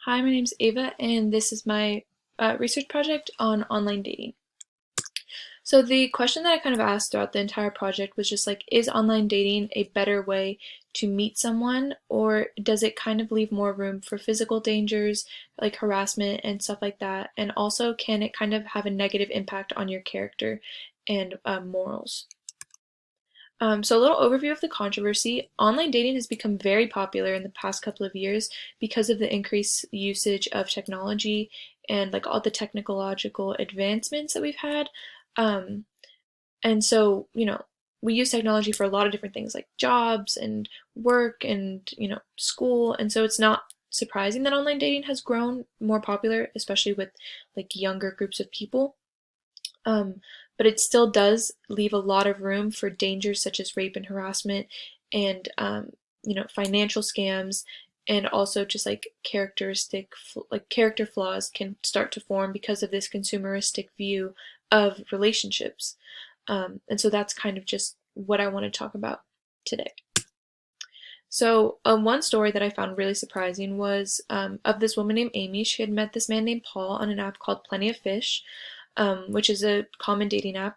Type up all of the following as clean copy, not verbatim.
Hi, my name's Ava, and this is my research project on online dating. So the question that I kind of asked throughout the entire project was just like, is online dating a better way to meet someone, or does it kind of leave more room for physical dangers, like harassment and stuff like that? And also, can it kind of have a negative impact on your character and morals? So a little overview of the controversy. Online dating has become very popular in the past couple of years because of the increased usage of technology and like all the technological advancements that we've had. Um, and so, we use technology for a lot of different things like jobs and work and, school. And so it's not surprising that online dating has grown more popular, especially with like younger groups of people. Um, but it still does leave a lot of room for dangers such as rape and harassment and financial scams, and also just like character flaws can start to form because of this consumeristic view of relationships. And so that's kind of just what I want to talk about today. So, one story that I found really surprising was of this woman named Amy. She had met this man named Paul on an app called Plenty of Fish, which is a common dating app.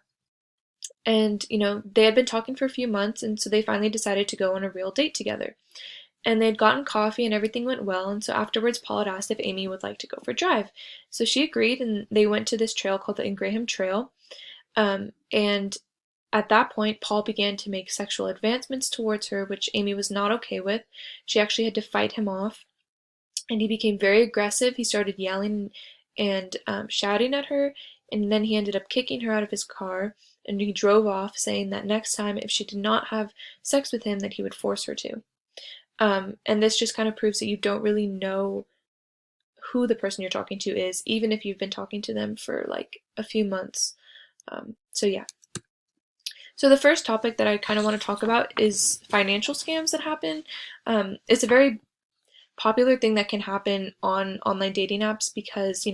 And, they had been talking for a few months, and so they finally decided to go on a real date together. And they had gotten coffee and everything went well, and so afterwards Paul had asked if Amy would like to go for a drive. So she agreed, and they went to this trail called the Ingraham Trail. And at that point, Paul began to make sexual advancements towards her, which Amy was not okay with. She actually had to fight him off, and he became very aggressive. He started yelling and shouting at her, and then he ended up kicking her out of his car, and he drove off, saying that next time, if she did not have sex with him, that he would force her to. And this just kind of proves that you don't really know who the person you're talking to is, even if you've been talking to them for like a few months. So yeah. So the first topic that I kind of want to talk about is financial scams that happen. It's a very popular thing that can happen on online dating apps because,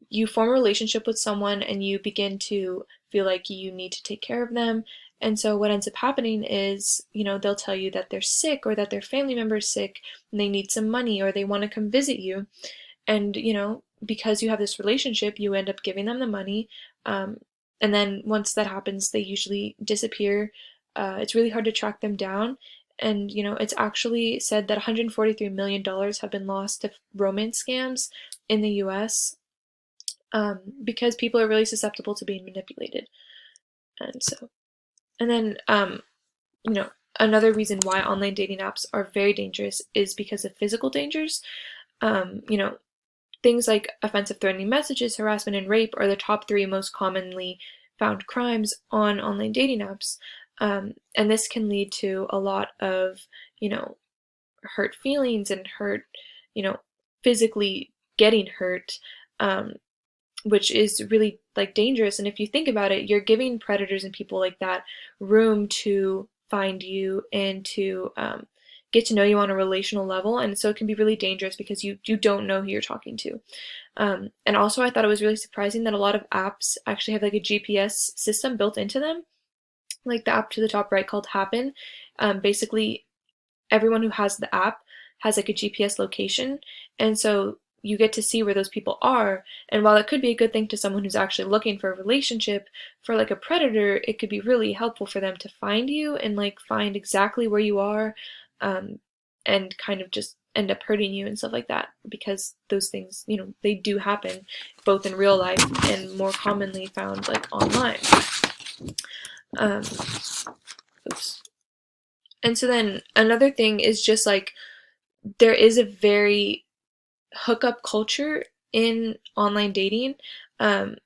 you form a relationship with someone and you begin to feel like you need to take care of them. And so what ends up happening is, they'll tell you that they're sick or that their family member is sick and they need some money or they want to come visit you. And, because you have this relationship, you end up giving them the money. Um, and then once that happens, they usually disappear. It's really hard to track them down. And, it's actually said that $143 million have been lost to romance scams in the US, because people are really susceptible to being manipulated. And so, and then, you know, another reason why online dating apps are very dangerous is because of physical dangers. Um, you know, Things like offensive threatening messages, harassment, and rape are the top three most commonly found crimes on online dating apps. And this can lead to a lot of, you know, hurt feelings and hurt, you know, physically getting hurt, um, which is really like dangerous. And if you think about it, you're giving predators and people like that room to find you and to get to know you on a relational level. And so it can be really dangerous because you don't know who you're talking to. And also, I thought it was really surprising that a lot of apps actually have like a GPS system built into them, like the app to the top right called Happen. Basically, everyone who has the app has like a GPS location, and so you get to see where those people are. And while it could be a good thing to someone who's actually looking for a relationship, for like a predator, it could be really helpful for them to find you and like find exactly where you are, um, and kind of just end up hurting you and stuff like that because those things, they do happen both in real life and more commonly found like online. Um, Oops. And so then another thing is just like there is a very hookup culture in online dating, um,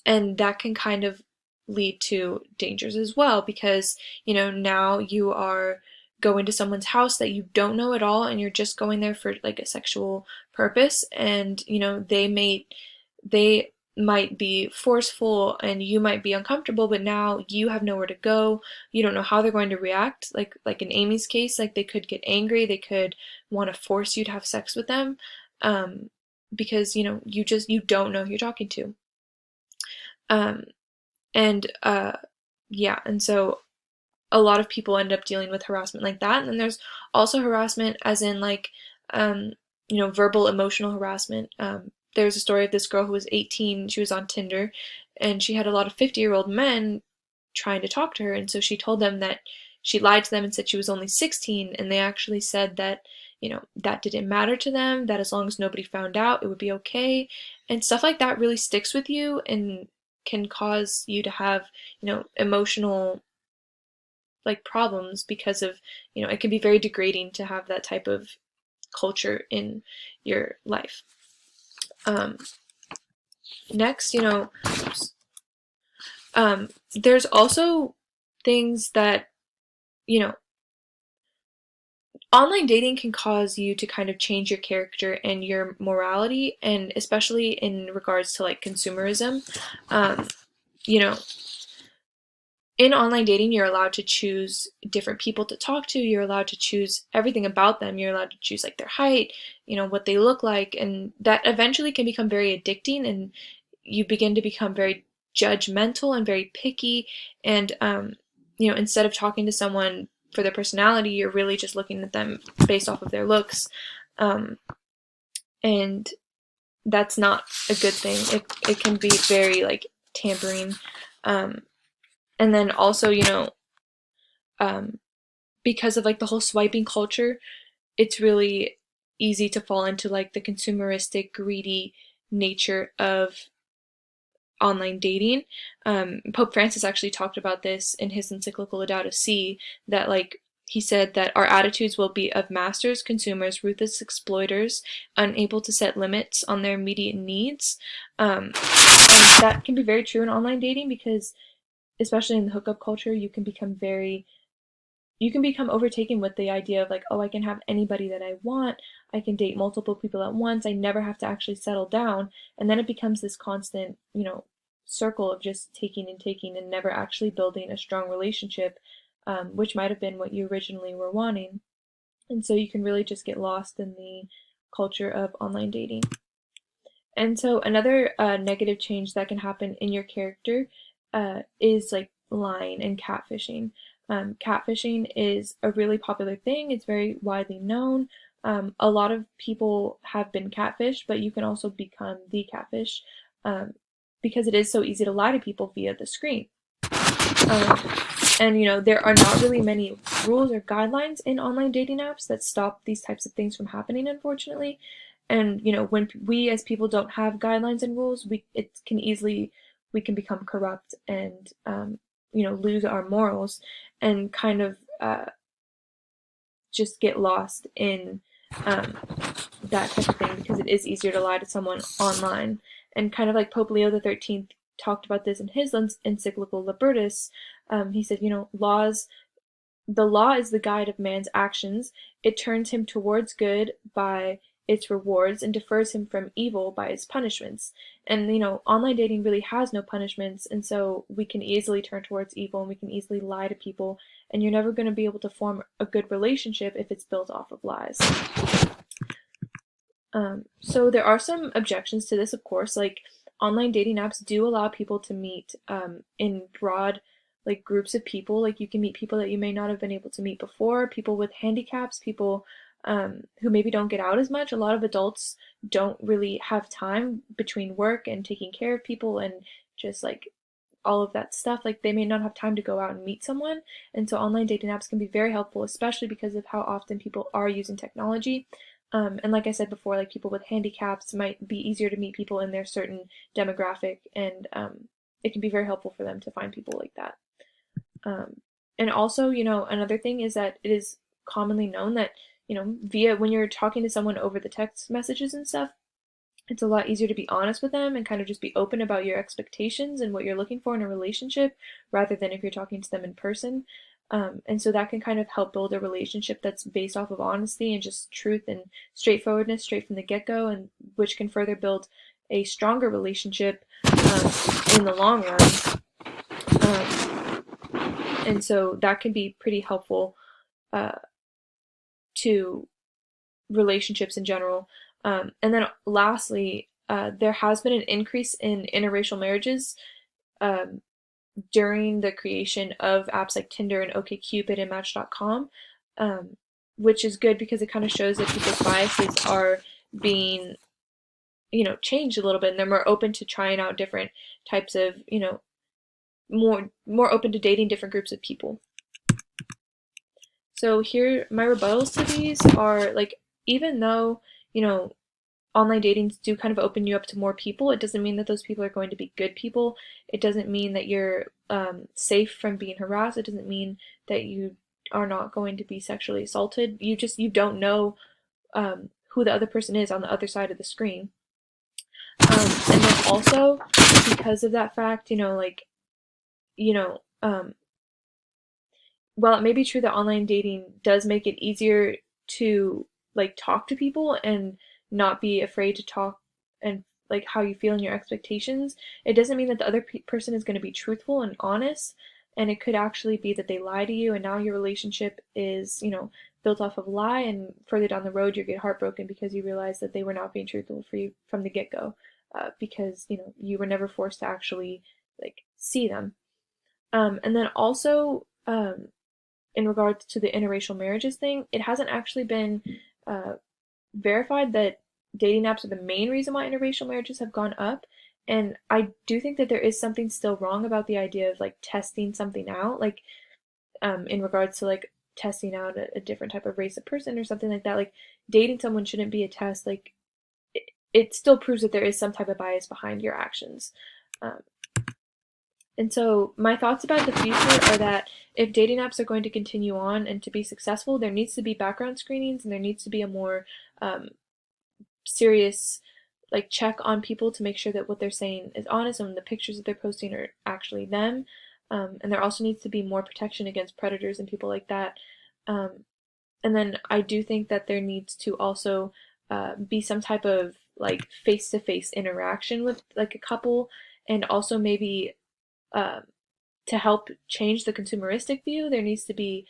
and that can kind of lead to dangers as well because now you are going to someone's house that you don't know at all and you're just going there for like a sexual purpose, and they might be forceful and you might be uncomfortable, but now you have nowhere to go. You don't know how they're going to react. Like in Amy's case, like they could get angry, they could want to force you to have sex with them, um, because you don't know who you're talking to. Um, and yeah, and so a lot of people end up dealing with harassment like that. And then there's also harassment as in like, um, verbal emotional harassment. There was a story of this girl who was 18, she was on Tinder, and she had a lot of 50-year-old men trying to talk to her, and so she told them that she lied to them and said she was only 16, and they actually said that, that didn't matter to them, that as long as nobody found out, it would be okay. And stuff like that really sticks with you and can cause you to have, emotional like problems because of, it can be very degrading to have that type of culture in your life. Um, Next, there's also things that, you know, online dating can cause you to kind of change your character and your morality, and especially in regards to like consumerism. Um, you know, in online dating, you're allowed to choose different people to talk to. You're allowed to choose everything about them. You're allowed to choose like their height, what they look like, and that eventually can become very addicting, and you begin to become very judgmental and very picky. And instead of talking to someone for their personality, you're really just looking at them based off of their looks, um, and that's not a good thing. It can be very like tampering. Um, and then also, um, because of like the whole swiping culture, it's really easy to fall into like the consumeristic, greedy nature of online dating. Pope Francis actually talked about this in his encyclical Laudato Si, that like he said that our attitudes will be of masters, consumers, ruthless exploiters, unable to set limits on their immediate needs. And that can be very true in online dating because, especially in the hookup culture, you can become overtaken with the idea of like, oh, I can have anybody that I want. I can date multiple people at once. I never have to actually settle down. And then it becomes this constant, circle of just taking and never actually building a strong relationship, which might have been what you originally were wanting. And so you can really just get lost in the culture of online dating. And so another negative change that can happen in your character is like lying and catfishing. Catfishing is a really popular thing. It's very widely known. A lot of people have been catfished, but you can also become the catfish, because it is so easy to lie to people via the screen. Um, and there are not really many rules or guidelines in online dating apps that stop these types of things from happening, unfortunately. And when we as people don't have guidelines and rules, we can become corrupt and lose our morals and kind of just get lost in that type of thing, because it is easier to lie to someone online. And kind of like Pope Leo the 13th talked about this in his encyclical Libertas. He said, the law is the guide of man's actions. It turns him towards good by its rewards and defers him from evil by its punishments. And online dating really has no punishments, and so we can easily turn towards evil and we can easily lie to people, and you're never going to be able to form a good relationship if it's built off of lies. So there are some objections to this, of course. Like, online dating apps do allow people to meet in broad like groups of people. Like, you can meet people that you may not have been able to meet before, people with handicaps, people who maybe don't get out as much. A lot of adults don't really have time between work and taking care of people and just like all of that stuff. Like, they may not have time to go out and meet someone, and so online dating apps can be very helpful, especially because of how often people are using technology. And like I said before, like, people with handicaps might be easier to meet people in their certain demographic, and it can be very helpful for them to find people like that. And also, another thing is that it is commonly known that, when you're talking to someone over the text messages and stuff, it's a lot easier to be honest with them and kind of just be open about your expectations and what you're looking for in a relationship, rather than if you're talking to them in person. And so that can kind of help build a relationship that's based off of honesty and just truth and straightforwardness straight from the get-go, and which can further build a stronger relationship in the long run. And so that can be pretty helpful to relationships in general. And then lastly, there has been an increase in interracial marriages during the creation of apps like Tinder and OkCupid and Match.com, which is good because it kind of shows that people's biases are being, changed a little bit, and they're more open to trying out different types of, more open to dating different groups of people. So here, my rebuttals to these are like, even though, online datings do kind of open you up to more people, it doesn't mean that those people are going to be good people. It doesn't mean that you're safe from being harassed. It doesn't mean that you are not going to be sexually assaulted. You don't know who the other person is on the other side of the screen. And then also, because of that fact, you know, um, while it may be true that online dating does make it easier to like talk to people and not be afraid to talk and like how you feel and your expectations, it doesn't mean that the other person is going to be truthful and honest. And it could actually be that they lie to you, and now your relationship is, built off of a lie, and further down the road you get heartbroken because you realize that they were not being truthful for you from the get-go, because you were never forced to actually like see them. And then also, in regards to the interracial marriages thing, it hasn't actually been uh, verified that dating apps are the main reason why interracial marriages have gone up. And I do think that there is something still wrong about the idea of like testing something out, like in regards to like testing out a different type of race of person or something like that. Like dating someone shouldn't be a test. Like it still proves that there is some type of bias behind your actions. Um, and so my thoughts about the future are that if dating apps are going to continue on and to be successful, there needs to be background screenings, and there needs to be a more um, serious like check on people to make sure that what they're saying is honest and the pictures that they're posting are actually them. And there also needs to be more protection against predators and people like that. Um, and then I do think that there needs to also be some type of like face-to-face interaction with like a couple, and also maybe um, to help change the consumeristic view, there needs to be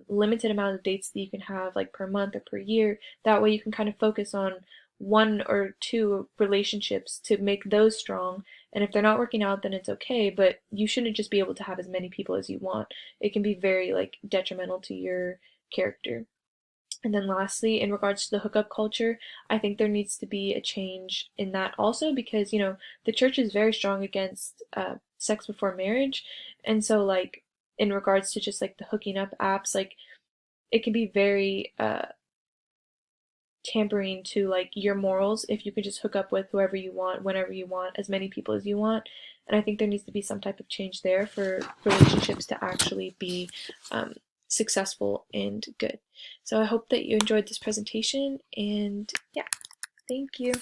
limited amount of dates that you can have like per month or per year. That way you can kind of focus on one or two relationships to make those strong. And if they're not working out, then it's okay, but you shouldn't just be able to have as many people as you want. It can be very like detrimental to your character. And then lastly, in regards to the hookup culture, I think there needs to be a change in that also, because, the church is very strong against sex before marriage. And so, like, in regards to just like the hooking up apps, like, it can be very tampering to like your morals if you could just hook up with whoever you want, whenever you want, as many people as you want. And I think there needs to be some type of change there for relationships to actually be um, successful and good. So I hope that you enjoyed this presentation, and yeah, thank you.